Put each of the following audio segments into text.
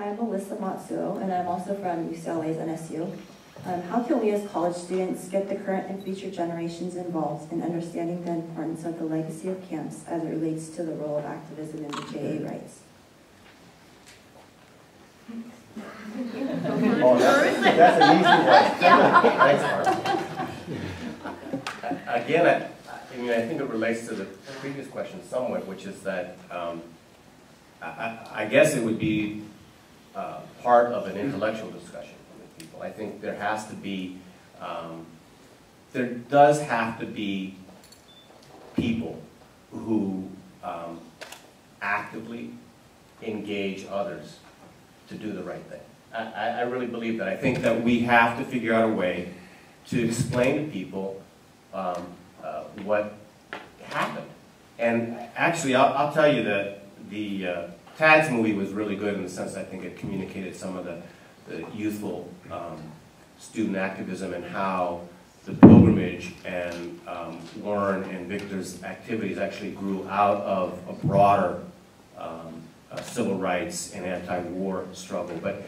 I'm Melissa Matsuo, and I'm also from UCLA's NSU. How can we as college students get the current and future generations involved in understanding the importance of the legacy of camps as it relates to the role of activism in the JA rights? Oh, that's an easy one. Yeah. Thanks, Mark. Again, I think it relates to the previous question somewhat, which is that I guess it would be part of an intellectual discussion with people. I think there has to be, there does have to be people who actively engage others to do the right thing. I really believe that. I think that we have to figure out a way to explain to people what happened. And actually, I'll tell you that the Tad's movie was really good in the sense I think it communicated some of the youthful student activism and how the pilgrimage and Warren and Victor's activities actually grew out of a broader civil rights and anti-war struggle. But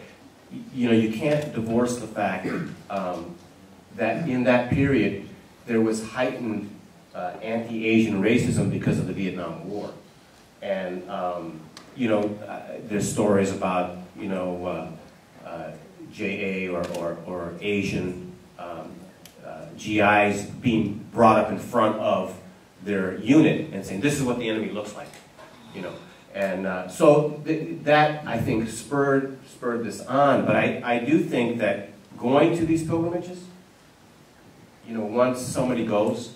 you know, you can't divorce the fact that in that period there was heightened anti-Asian racism because of the Vietnam War. And you know, there's stories about, you know, JA or Asian GIs being brought up in front of their unit and saying, this is what the enemy looks like, you know. And so that, I think, spurred this on. But I do think that going to these pilgrimages, you know, once somebody goes,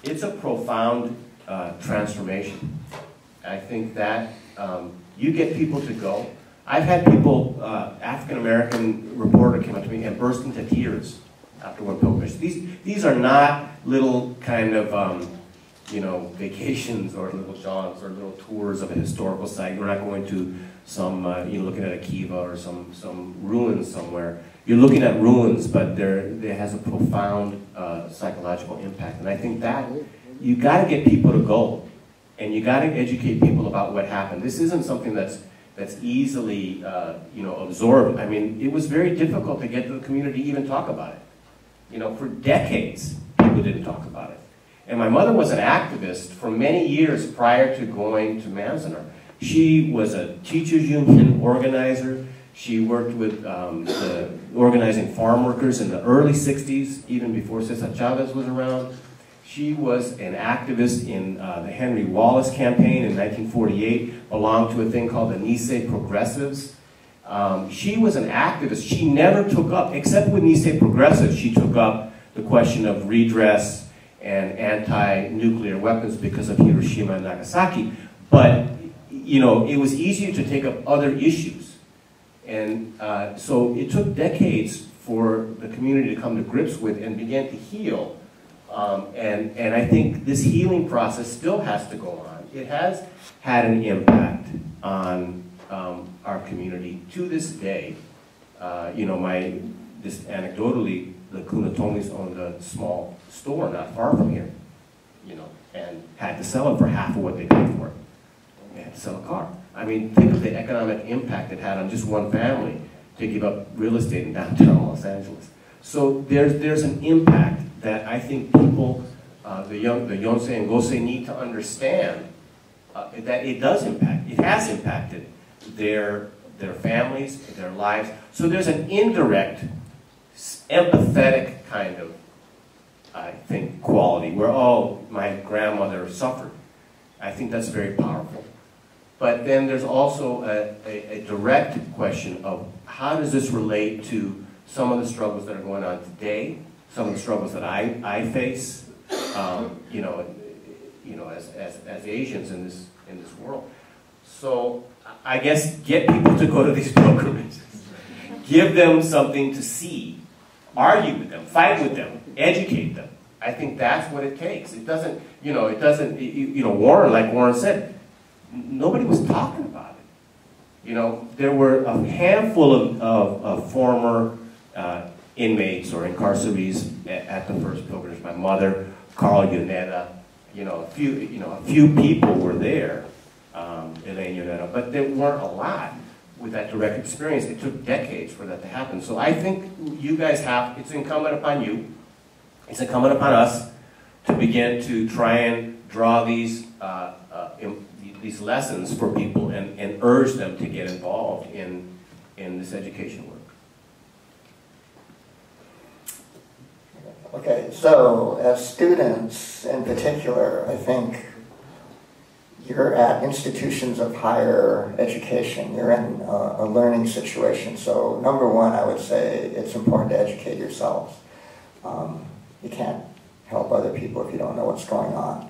it's a profound transformation. I think that you get people to go. I've had people, African-American reporter came up to me and burst into tears after one pilgrimage. These are not little kind of, you know, vacations or little jaunts or little tours of a historical site. We're not going to some, you know, looking at a kiva or some ruins somewhere. You're looking at ruins, but there has a profound psychological impact. And I think that you got to get people to go. And you got to educate people about what happened. This isn't something that's easily, you know, absorbed. I mean, it was very difficult to get the community to even talk about it. You know, for decades, people didn't talk about it. And my mother was an activist for many years prior to going to Manzanar. She was a teachers union organizer. She worked with organizing farm workers in the early 60s, even before Cesar Chavez was around. She was an activist in the Henry Wallace campaign in 1948, belonged to a thing called the Nisei Progressives. She was an activist. She never took up, except with Nisei Progressives, she took up the question of redress and anti-nuclear weapons because of Hiroshima and Nagasaki. But, you know, it was easier to take up other issues. And so it took decades for the community to come to grips with and begin to heal. And I think this healing process still has to go on. It has had an impact on our community to this day. You know, this anecdotally, the Kunatomis owned a small store not far from here, you know, and had to sell it for half of what they paid for it. They had to sell a car. I mean, think of the economic impact it had on just one family to give up real estate in downtown Los Angeles. So there's an impact that I think people, the Yonsei and Gosei need to understand that it does impact. It has impacted their families, their lives. So there's an indirect, empathetic kind of, I think, quality where, oh, my grandmother suffered. I think that's very powerful. But then there's also a direct question of how does this relate to some of the struggles that are going on today, some of the struggles that I face, you know, as Asians in this world. So I guess get people to go to these pilgrimages, give them something to see, argue with them, fight with them, educate them. I think that's what it takes. It doesn't, you know, Warren, like Warren said, nobody was talking about it. You know, there were a handful of former inmates or incarcerees at the first pilgrimage. My mother, Carl Yoneda, you know, a few people were there, Elaine Yoneda, but there weren't a lot. with that direct experience, it took decades for that to happen. So I think you guys have, it's incumbent upon you, it's incumbent upon us to begin to try and draw these lessons for people and urge them to get involved in this education work. Okay, so as students in particular, I think you're at institutions of higher education. You're in a learning situation. So number one, I would say it's important to educate yourselves. You can't help other people if you don't know what's going on.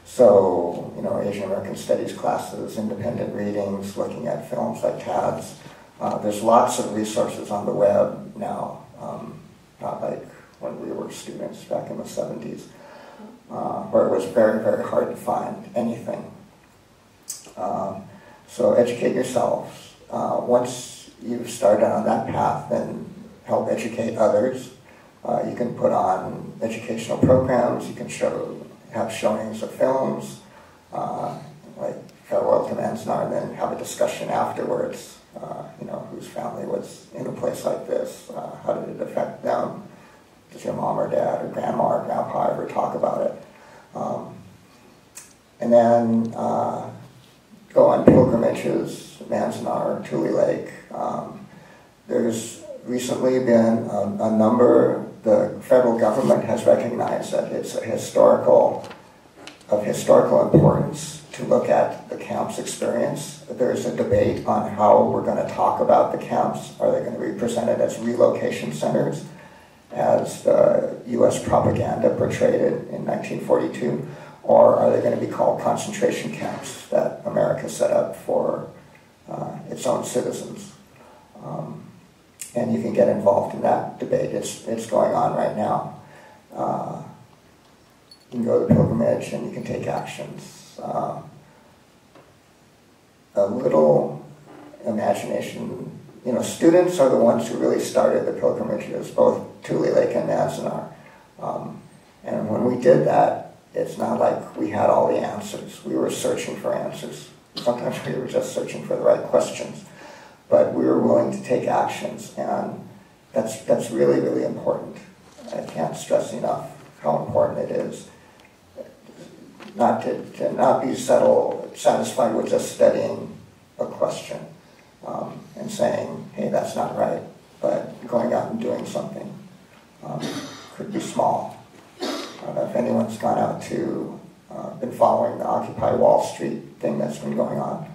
So, you know, Asian American Studies classes, independent readings, looking at films like TADS. There's lots of resources on the web now, not like when we were students back in the 70s, where it was very, very hard to find anything. So educate yourselves. Once you've started on that path, then help educate others. You can put on educational programs, you can have showings of films, like Farewell to Manzanar, and then have a discussion afterwards, you know, whose family was in a place like this, how did it affect them? Does your mom or dad or grandma or grandpa ever talk about it? And then go on pilgrimages, Manzanar, Tule Lake. There's recently been a number, the federal government has recognized that it's of historical importance to look at the camp's experience. There's a debate on how we're going to talk about the camps. Are they going to be presented as relocation centers, as the U.S. propaganda portrayed it in 1942, or are they going to be called concentration camps that America set up for its own citizens? And you can get involved in that debate. It's going on right now. You can go to the pilgrimage and you can take actions. A little imagination. You know, students are the ones who really started the pilgrimages, both Tule Lake and Manzanar. And when we did that, it's not like we had all the answers. We were searching for answers. Sometimes we were just searching for the right questions. But we were willing to take actions, and that's really, really important. I can't stress enough how important it is not to not be satisfied with just studying a question and saying, hey, that's not right, but going out and doing something could be small. I don't know if anyone's gone out to, been following the Occupy Wall Street thing that's been going on,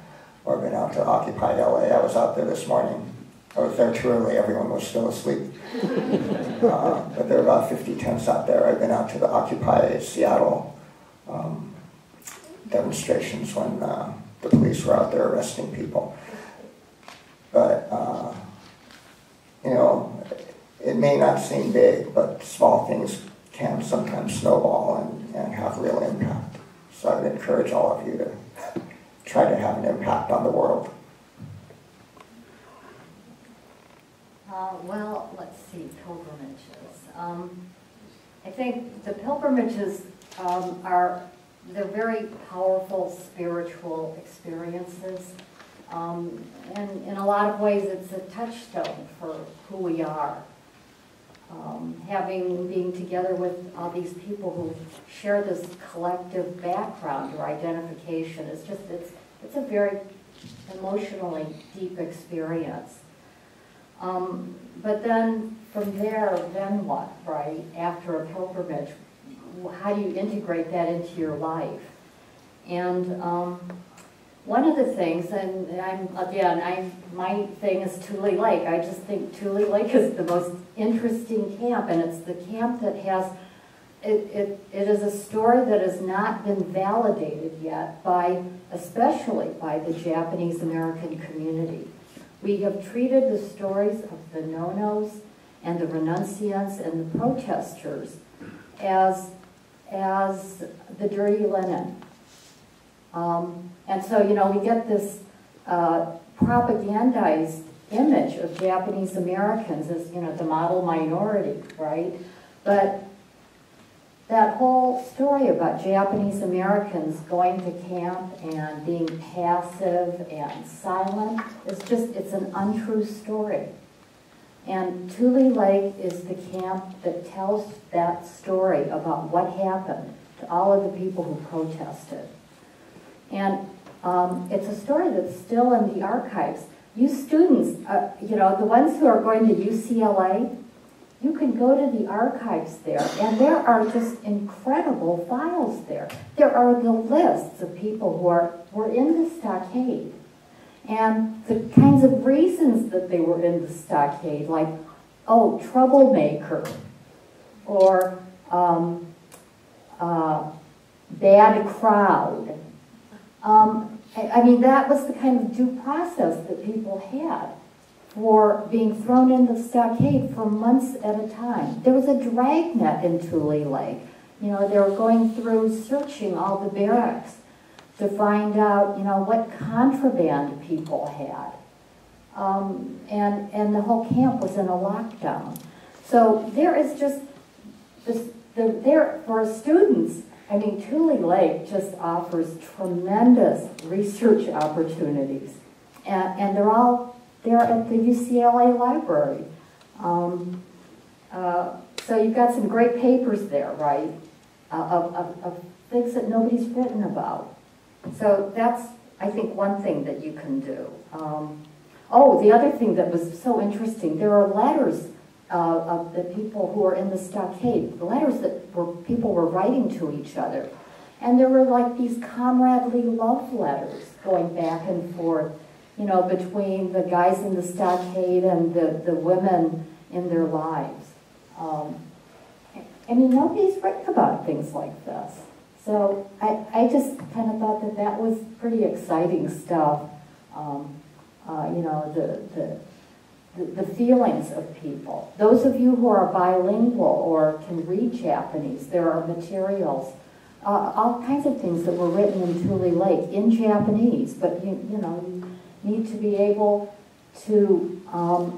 or been out to Occupy LA. I was out there this morning. I was there too early, everyone was still asleep. But there were about 50 tents out there. I've been out to the Occupy Seattle demonstrations when the police were out there arresting people. But, you know, it may not seem big, but small things can sometimes snowball and have real impact. So I would encourage all of you to try to have an impact on the world. Well, let's see, pilgrimages. I think the pilgrimages they're very powerful spiritual experiences. And in a lot of ways, it's a touchstone for who we are. Being together with all these people who share this collective background or identification, it's a very emotionally deep experience. But then from there, then what, right? After a pilgrimage, how do you integrate that into your life? And one of the things, and my thing is Tule Lake. I just think Tule Lake is the most interesting camp, and it's the camp that has, it is a story that has not been validated yet especially by the Japanese American community. We have treated the stories of the no-nos and the renunciants and the protesters as the dirty linen. And so, you know, we get this propagandized image of Japanese Americans as, you know, the model minority, right? But that whole story about Japanese Americans going to camp and being passive and silent is just, it's an untrue story. And Tule Lake is the camp that tells that story about what happened to all of the people who protested. And it's a story that's still in the archives. You students, you know, the ones who are going to UCLA, you can go to the archives there, and there are just incredible files there. There are the lists of people who were in the stockade, and the kinds of reasons that they were in the stockade, like, oh, troublemaker, or bad crowd. I mean, that was the kind of due process that people had for being thrown in the stockade for months at a time. There was a dragnet in Tule Lake. You know, they were going through searching all the barracks to find out, you know, what contraband people had. And the whole camp was in a lockdown. So there is just, there for students, I mean, Tule Lake just offers tremendous research opportunities. And they're all there at the UCLA library. So you've got some great papers there, right, of things that nobody's written about. So that's, I think, one thing that you can do. Oh, the other thing that was so interesting, there are letters of the people who were in the stockade, letters that people were writing to each other. And there were like these comradely love letters going back and forth, you know, between the guys in the stockade and the women in their lives. I mean, nobody's written about things like this. So I just kind of thought that that was pretty exciting stuff. You know, the feelings of people. Those of you who are bilingual or can read Japanese, there are materials, all kinds of things that were written in Tule Lake in Japanese, but you know, you need to be able to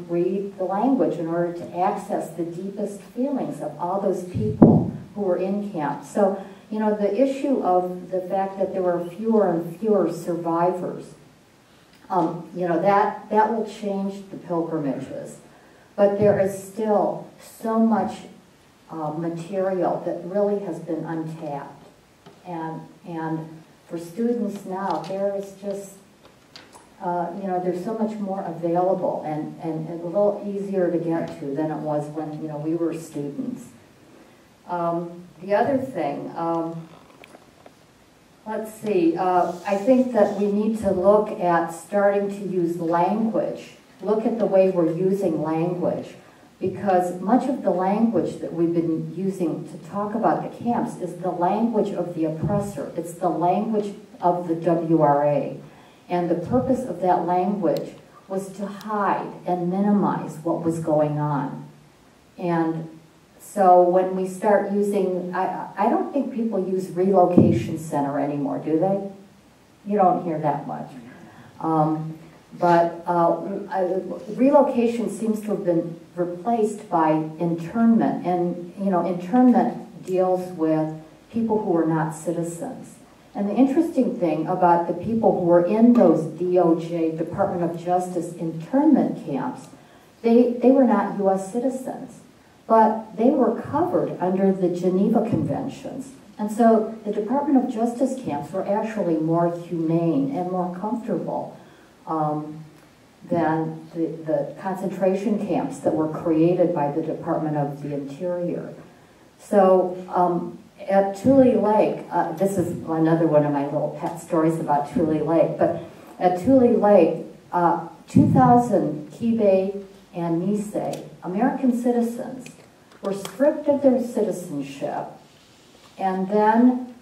read the language in order to access the deepest feelings of all those people who were in camp. So, you know, the issue of the fact that there were fewer and fewer survivors, you know, that will change the pilgrimages. But there is still so much material that really has been untapped. And for students now, there is just, you know, there's so much more available and a little easier to get to than it was when, you know, we were students. The other thing, let's see, I think that we need to look at starting to use language. Look at the way we're using language, because much of the language that we've been using to talk about the camps is the language of the oppressor. It's the language of the WRA. And the purpose of that language was to hide and minimize what was going on. And so when we start using, I don't think people use relocation center anymore, do they? You don't hear that much. But relocation seems to have been replaced by internment. And, you know, internment deals with people who are not citizens. And the interesting thing about the people who were in those DOJ, Department of Justice internment camps, they were not U.S. citizens, but they were covered under the Geneva Conventions. And so the Department of Justice camps were actually more humane and more comfortable than the concentration camps that were created by the Department of the Interior. So at Tule Lake, this is another one of my little pet stories about Tule Lake, but at Tule Lake, 2,000 Kibe and Nisei, American citizens, were stripped of their citizenship and then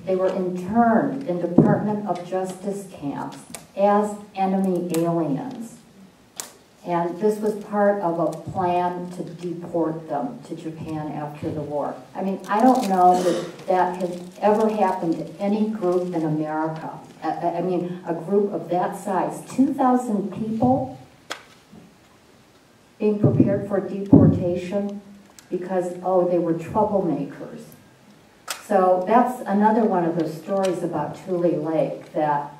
they were interned in Department of Justice camps as enemy aliens. And this was part of a plan to deport them to Japan after the war. I mean, I don't know that that has ever happened to any group in America. I mean, a group of that size, 2,000 people being prepared for deportation because, oh, they were troublemakers. So that's another one of those stories about Tule Lake, that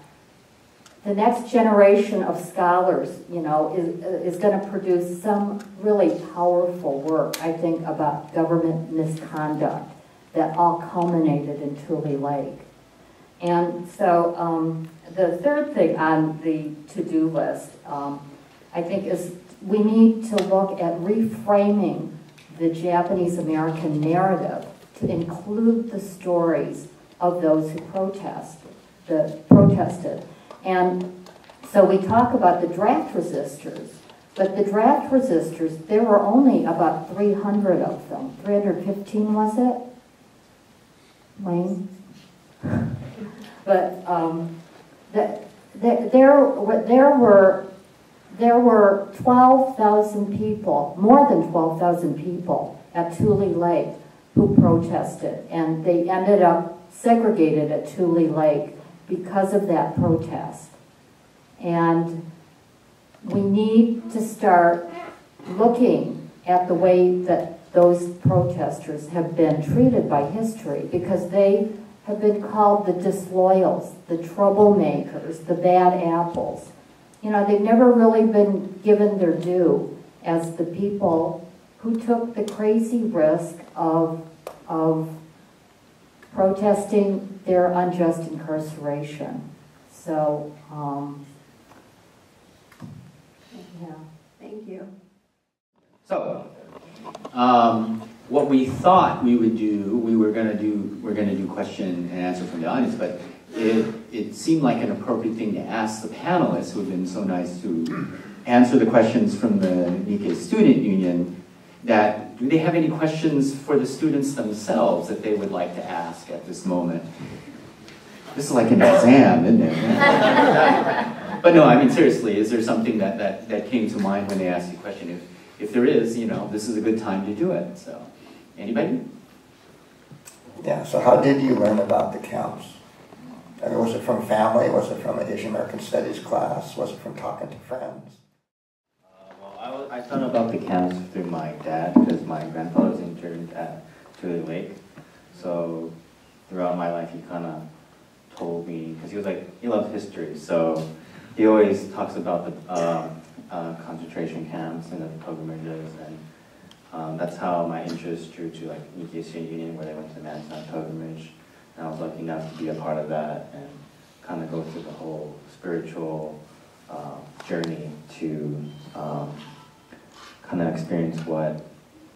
the next generation of scholars, you know, is going to produce some really powerful work, I think, about government misconduct that all culminated in Tule Lake. And so the third thing on the to-do list, I think, is we need to look at reframing the Japanese-American narrative to include the stories of those who protested. And so we talk about the draft resistors, but the draft resistors, there were only about 300 of them. 315, was it? Wayne? But there were 12,000 people, more than 12,000 people at Tule Lake who protested, and they ended up segregated at Tule Lake because of that protest. And we need to start looking at the way that those protesters have been treated by history, because they have been called the disloyals, the troublemakers, the bad apples. You know, they've never really been given their due as the people who took the crazy risk of protesting their unjust incarceration. So, yeah. Thank you. So, what we thought we would do, we're going to do question and answer from the audience, but it seemed like an appropriate thing to ask the panelists who have been so nice to answer the questions from the Nikkei Student Union, that do they have any questions for the students themselves that they would like to ask at this moment? This is like an exam, isn't it? But no, I mean, seriously, is there something that came to mind when they asked you a question? If there is, you know, this is a good time to do it. So, anybody? Yeah, so how did you learn about the camps? I mean, was it from family? Was it from an Asian American Studies class? Was it from talking to friends? Well, I thought about the camps through my dad, because my grandfather was interned at Tule Lake. So throughout my life, he kind of told me, because he loves history, so he always talks about the concentration camps and the pilgrimages, and that's how my interest grew to like Nikkei Student Union, where they went to the Manzanar pilgrimage, and I was lucky enough to be a part of that and kind of go through the whole spiritual journey to kind of experience what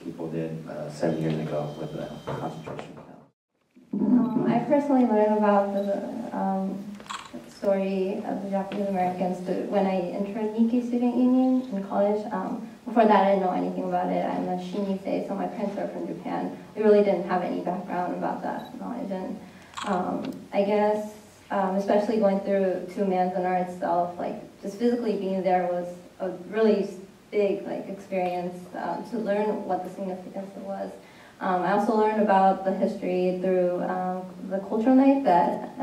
people did 7 years ago with the concentration camp. I personally learned about the story of the Japanese Americans when I entered Nikkei Student Union in college. Before that, I didn't know anything about it. I'm a Shinise, so my parents are from Japan. We really didn't have any background about that knowledge. And I guess, especially going through to Manzanar itself, like just physically being there was a really big experience to learn what the significance was. I also learned about the history through the cultural night that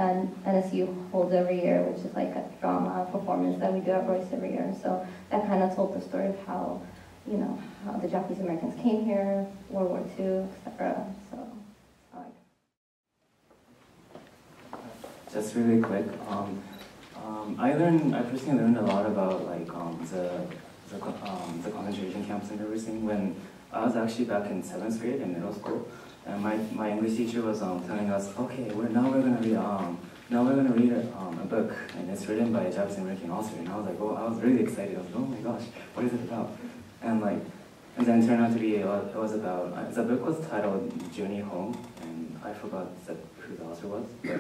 NSU holds every year, which is like a drama performance that we do at Royce every year. And so that kind of told the story of how, you know, how the Japanese Americans came here, World War II, etc. So, Just really quick, I personally learned a lot about like the concentration camps and everything when I was actually back in 7th grade in middle school, and my English teacher was telling us, okay, we're gonna read a book, and it's written by a Japanese American author. And I was like, oh, I was really excited. I was like, oh my gosh, what is it about? And then it turned out to be it was about the book was titled Journey Home, and I forgot who the author was. But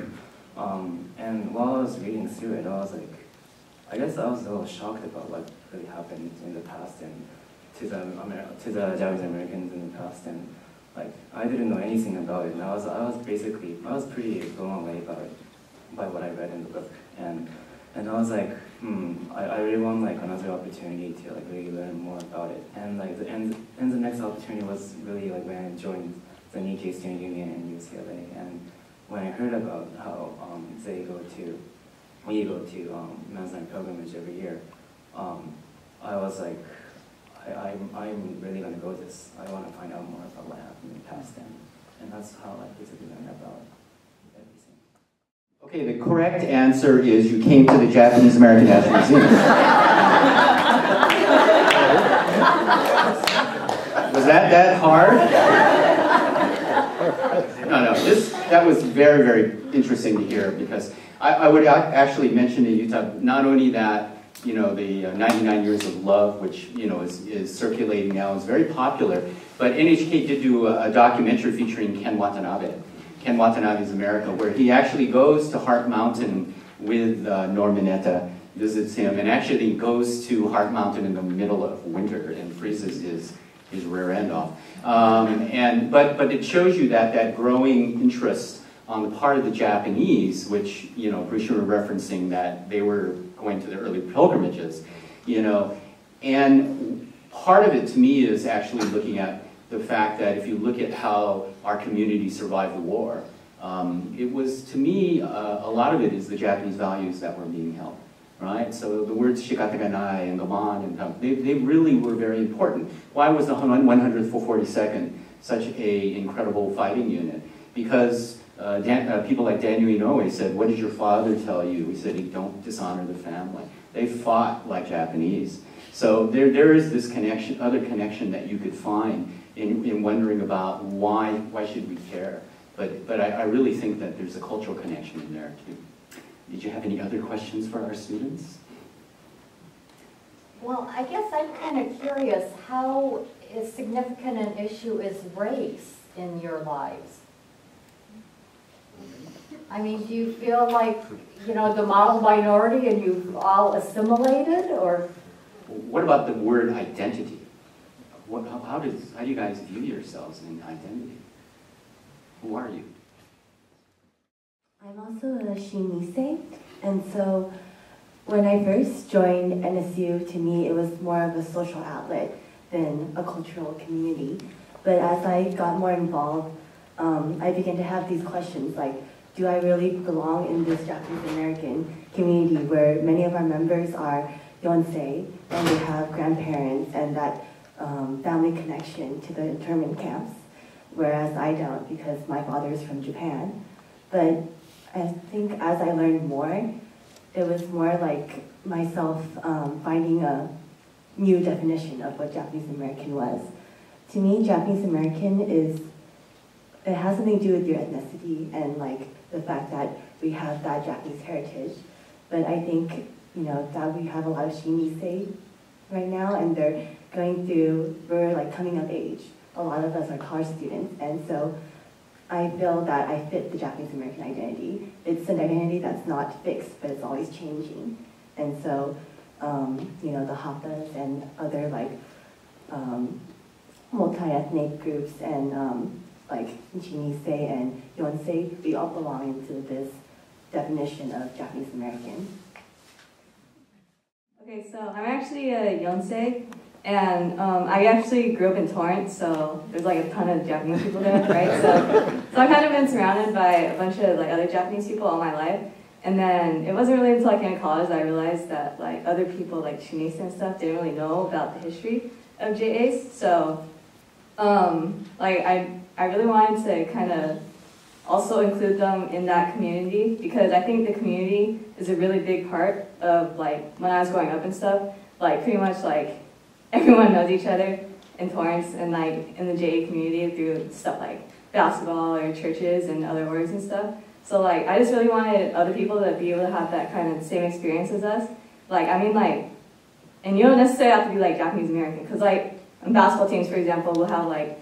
and while I was reading through it, I was like, I guess I was a little shocked about what really happened in the past and to the Japanese Americans in the past, and like I didn't know anything about it, and I was pretty blown away by what I read in the book, and I was like, I really want like another opportunity to like really learn more about it, and like the next opportunity was really like when I joined the Nikkei Student Union in UCLA, and when I heard about how we go to Manzanar pilgrimage every year, I was like, I'm really going to go this. I want to find out more about what happened in the past then. And that's how I basically learned about everything. Okay, the correct answer is you came to the Japanese American National Museum. Was that hard? No, that was very, very interesting to hear, because I would actually mention to Yuta not only that, the 99 Years of Love, which, is circulating now, is very popular, but NHK did do a documentary featuring Ken Watanabe. Ken Watanabe's America, where he actually goes to Heart Mountain with Norman Etta, visits him, and actually goes to Heart Mountain in the middle of winter and freezes his rear end off. But it shows you that growing interest on the part of the Japanese, which, Bruce, you were referencing that they were going to the early pilgrimages, and part of it to me is actually looking at the fact that if you look at how our community survived the war, it was, to me, a lot of it is the Japanese values that were being held, right? So the words shikataganai and gaman, and they really were very important. Why was the 142nd such an incredible fighting unit? Because people like Daniel Inoue said, "What did your father tell you?" He said, "Don't dishonor the family." They fought like Japanese. So there is this connection, other connection that you could find in wondering about why should we care. But I really think that there's a cultural connection in there too. Did you have any other questions for our students? Well, I guess I'm kind of curious, how significant an issue is race in your lives? I mean, do you feel like, the model minority and you've all assimilated, or? What about the word identity? How do you guys view yourselves in identity? Who are you? I'm also a Shinise, and so when I first joined NSU, to me it was more of a social outlet than a cultural community. But as I got more involved, I began to have these questions like, do I really belong in this Japanese American community where many of our members are yonsei and they have grandparents and that family connection to the internment camps, whereas I don't because my father is from Japan. But I think as I learned more, it was more like myself finding a new definition of what Japanese American was. To me, Japanese American it has something to do with your ethnicity and like the fact that we have that Japanese heritage. But I think, that we have a lot of Shinise right now, and we're like coming of age. A lot of us are college students, and so I feel that I fit the Japanese American identity. It's an identity that's not fixed, but it's always changing. And so, the Hapas and other like multi-ethnic groups and like Shinise and Yonsei, we all belong into this definition of Japanese American. Okay, so I'm actually a Yonsei, and I actually grew up in Torrance, so there's like a ton of Japanese people there, right? So I've kind of been surrounded by a bunch of like other Japanese people all my life, and then it wasn't really until I came to college that I realized that like other people like Shinise and stuff didn't really know about the history of JAs. So I really wanted to kind of also include them in that community, because I think the community is a really big part of like when I was growing up and stuff. Like pretty much like everyone knows each other in Torrance and like in the JA community through stuff like basketball or churches and other orgs and stuff. So like I just really wanted other people to be able to have that kind of same experience as us. Like and you don't necessarily have to be like Japanese American, because like on basketball teams, for example, we'll have like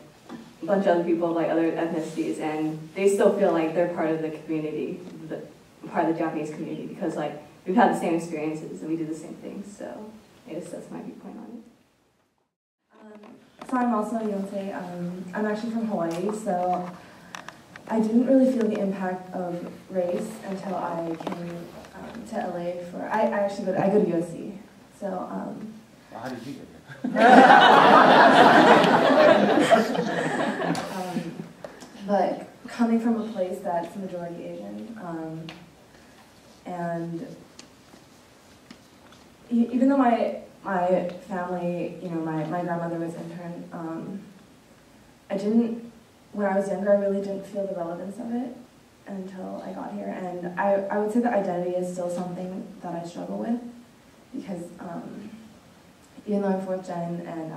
a bunch of other people of like other ethnicities, and they still feel like they're part of the community, part of the Japanese community, because like we've had the same experiences and we do the same things. So I guess that's my viewpoint on it. So I'm also a Yonsei. I'm actually from Hawaii, so I didn't really feel the impact of race until I came to LA for. I go to USC. So. Well, how did you get here? But coming from a place that's majority Asian, and even though my my family, my grandmother was intern. When I was younger, I really didn't feel the relevance of it until I got here. And I would say that identity is still something that I struggle with, because even though I'm 4th gen and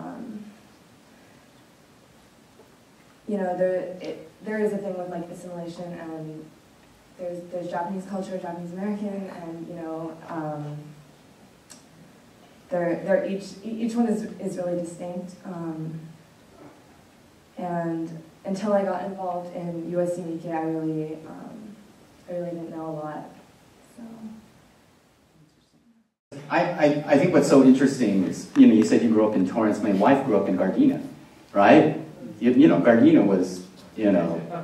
there is a thing with like assimilation, and there's Japanese culture, Japanese American, and each one is really distinct. And until I got involved in USC Nikkei, I really didn't know a lot. So. I think what's so interesting is, you said you grew up in Torrance. My wife grew up in Gardena, right? Gardena was,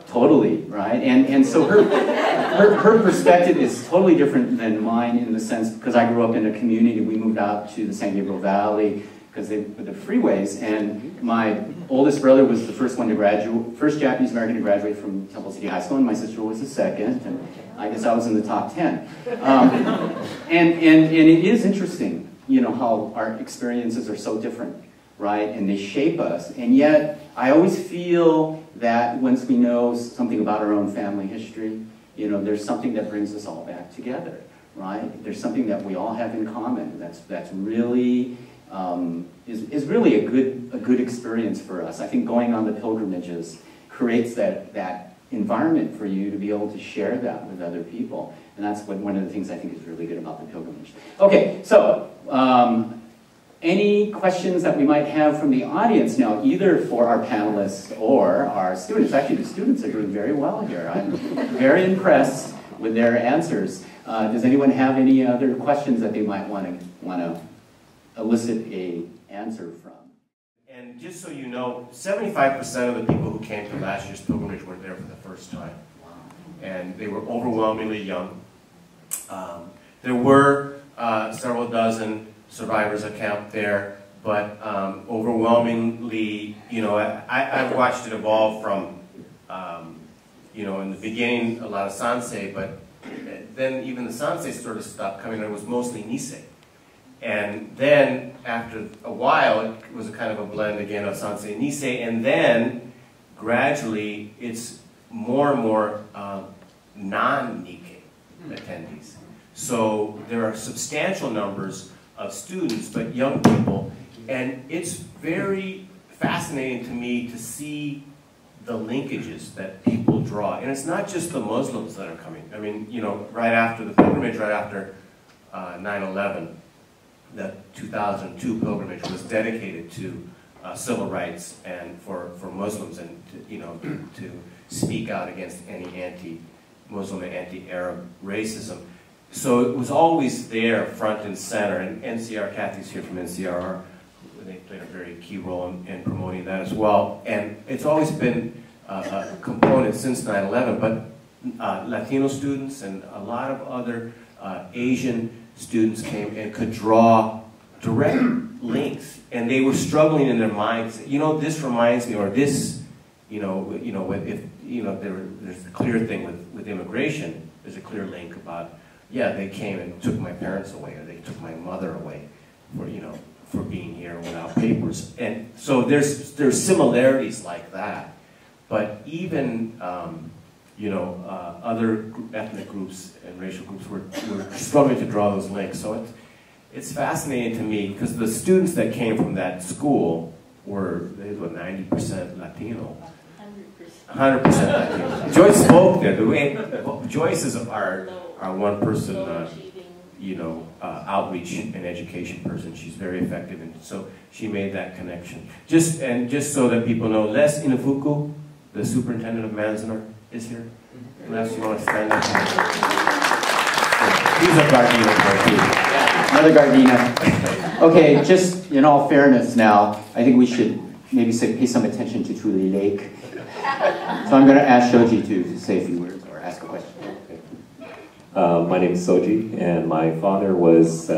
totally, right? And so her perspective is totally different than mine, in the sense, because I grew up in a community. We moved out to the San Gabriel Valley because with the freeways, and my oldest brother was the first one to graduate, first Japanese American to graduate from Temple City High School, and my sister was the second, and I guess I was in the top 10. And it is interesting, how our experiences are so different, right? And they shape us. And yet, I always feel that once we know something about our own family history, there's something that brings us all back together, right? There's something that we all have in common that's really is really a good experience for us. I think going on the pilgrimages creates that environment for you to be able to share that with other people. And that's one of the things I think is really good about the pilgrimage. Okay, so any questions that we might have from the audience now, either for our panelists or our students? Actually, the students are doing very well here. I'm very impressed with their answers. Does anyone have any other questions that they might want to elicit an answer from? And just so you know, 75% of the people who came to last year's pilgrimage were there for the first time. Wow. And they were overwhelmingly young. There were several dozen survivors of camp there, but overwhelmingly, I've watched it evolve from, in the beginning, a lot of Sansei, but then even the Sansei sort of stopped coming, and it was mostly Nisei. And then, after a while, it was a kind of a blend again of Sansei and Nisei, and then, gradually, it's more and more non-Nikkei attendees. So there are substantial numbers of students, but young people, and it's very fascinating to me to see the linkages that people draw. And it's not just the Muslims that are coming. I mean, right after the pilgrimage, right after 9/11, the 2002 pilgrimage was dedicated to civil rights and for Muslims, and to speak out against any anti-Muslim and anti-Arab racism. So it was always there, front and center, and NCR, Kathy's here from NCR, they played a very key role in promoting that as well. And it's always been a component since 9/11, but Latino students and a lot of other Asian students came and could draw direct links, and they were struggling in their minds. This reminds me, or this, there's a clear thing with immigration. There's a clear link about, yeah, they came and took my parents away, or they took my mother away for being here without papers. And so there's similarities like that. But even other ethnic groups and racial groups were struggling to draw those links. So it's fascinating to me, because the students that came from that school were 90% Latino. 100% Latino. Joyce spoke there. Joyce is our one-person, outreach and education person. She's very effective, and so she made that connection. Just so that people know, Les Inafuku, the superintendent of Manzanar, is here. Les, you want to stand up? He's a Gardena player too. Another Gardena. Okay, just in all fairness now, I think we should maybe pay some attention to Tule Lake. So I'm going to ask Shoji to say a few words or ask a question. My name is Soji, and my father was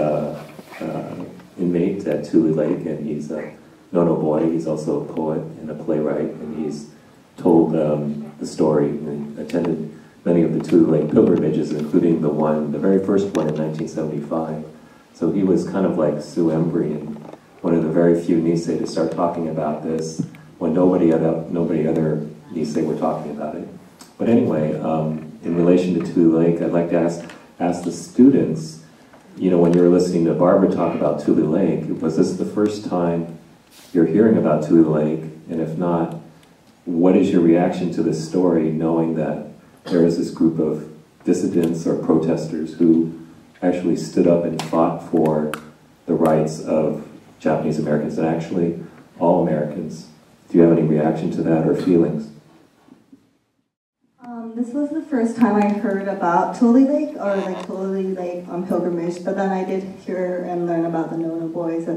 inmate at Tule Lake, and he's a Nono boy. He's also a poet and a playwright, and he's told the story and attended many of the Tule Lake pilgrimages, including the very first one in 1975, So he was kind of like Sue Embrey, and one of the very few Nisei to start talking about this when nobody other Nisei were talking about it. But anyway, in relation to Tule Lake, I'd like to ask the students, you know, when you were listening to Barbara talk about Tule Lake, was this the first time you're hearing about Tule Lake? And if not, what is your reaction to this story, knowing that there is this group of dissidents or protesters who actually stood up and fought for the rights of Japanese Americans, and actually all Americans? Do you have any reaction to that or feelings? This was the first time I heard about Tule Lake, or like Tule Lake pilgrimage, but then I did hear and learn about the Nono boys.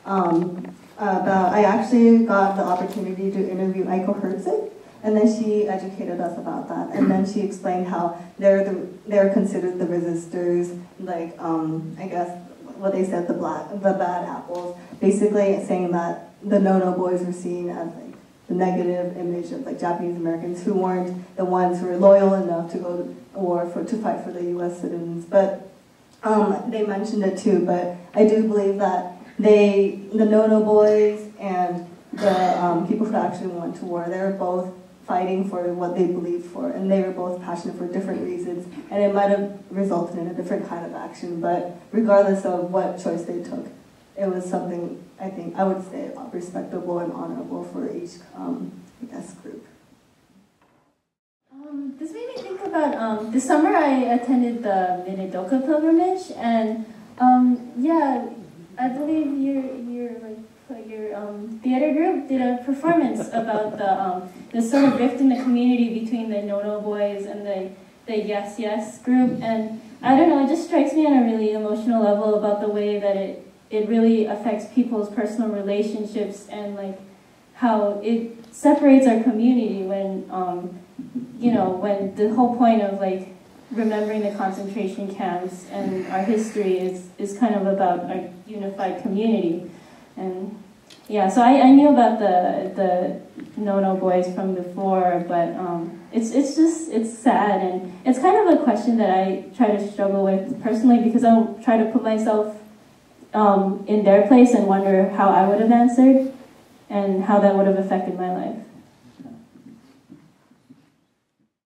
I actually got the opportunity to interview Aiko Herzig, and then she educated us about that. And then she explained how they're considered the resistors, like I guess what they said, the bad apples, basically saying that the Nono boys were seen as like the negative image of like Japanese Americans who weren't the ones who were loyal enough to go to war to fight for the U.S. citizens. But they mentioned it too. But I do believe that the Nono boys and the people who actually went to war, they were both fighting for what they believed for, and they were both passionate for different reasons, and it might have resulted in a different kind of action. But regardless of what choice they took, it was something I think I would say respectable and honorable for each I guess group. This made me think about this summer I attended the Minidoka pilgrimage, and yeah, I believe your theater group did a performance about the sort of rift in the community between the Nono boys and the Yes Yes group, and I don't know, it just strikes me on a really emotional level about the way that it really affects people's personal relationships, and like how it separates our community when you know, when the whole point of like remembering the concentration camps and our history is kind of about our unified community. And yeah, so I knew about the Nono boys from before, but it's sad, and it's kind of a question that I try to struggle with personally, because I'll try to put myself in their place and wonder how I would have answered and how that would have affected my life.